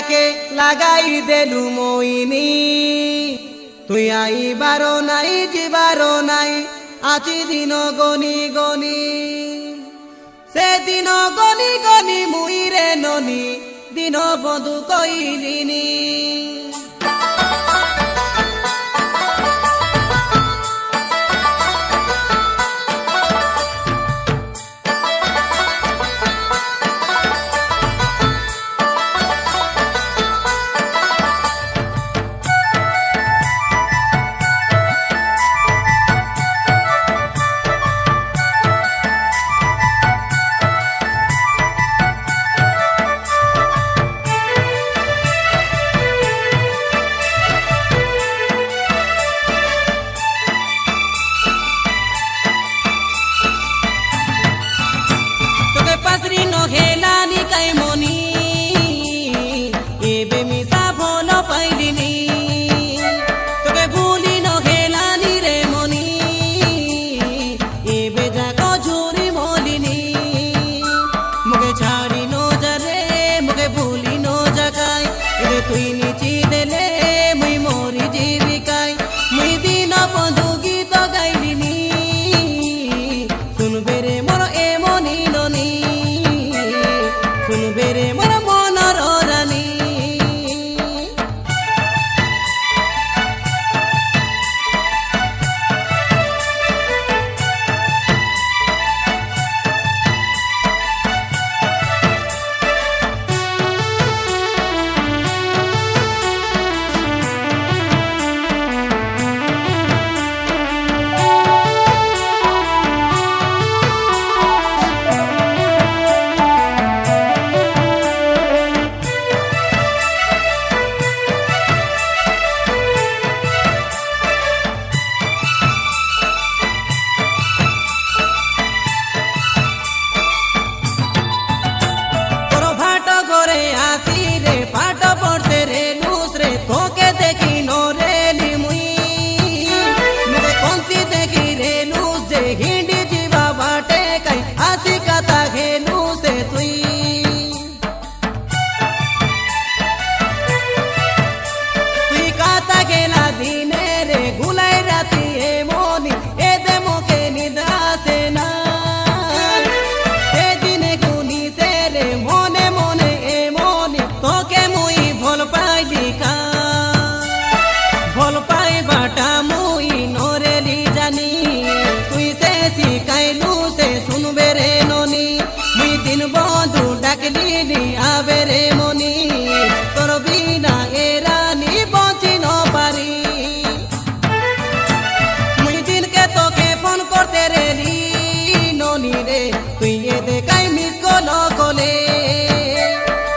তাকে লাগাই দেলু মইনি তুই আইবারো নাই যাবারো নাই আছি দিন গনি গনি সে দিন গনি গনি মুই রে ননি দিন বন্ধু কইলিনি তুই নিচি দেলে মুই মরি জীবিকায় মুই দিন বন্ধু গীত গাইলিনি শুনবে রে মোর এমনি ননি শুনবে রে মোর মনর রানী আবে রে মনি তোর বিনা এ রানী বঞ্চি ন পারি মুই দিনকে তোকে ফোন করতে রে ননি রে তুই এ দেখাই মিস কল কলে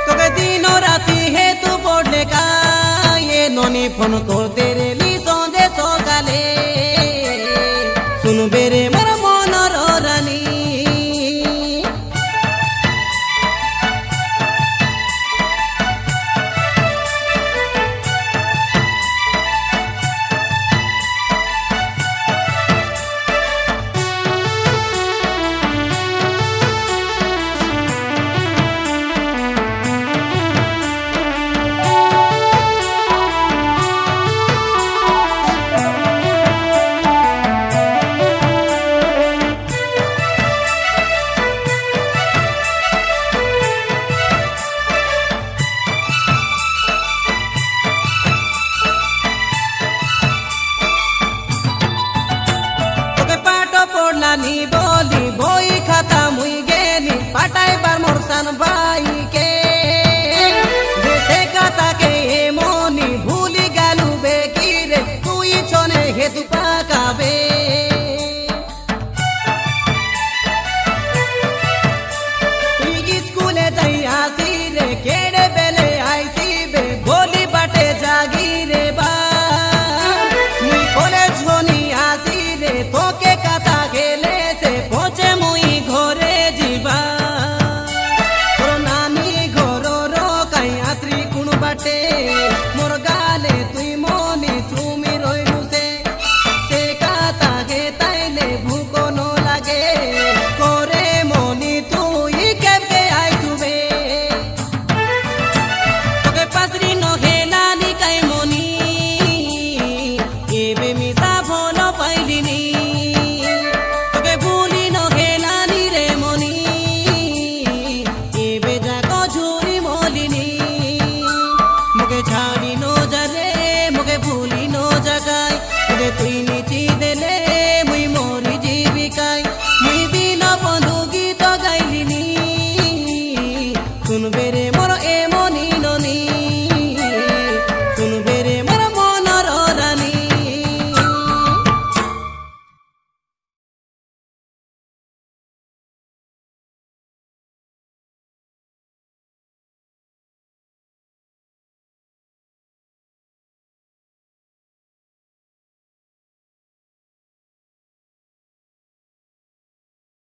তোকে দিন রাতি হে তু পড়লে কাই এ ননি ফোন করতে রে সন্ধে সকালে শুনবে রে মোর মনর রানী নি বলি বই খাতা মুই গেলি পাঠাইবার মোর সান ভাইকে দেশে খাতাকে মনি ভুলি গেলু বেকিরে তুই ছনে হেতু পাকাবে তুই স্কুলে যাই আসি রে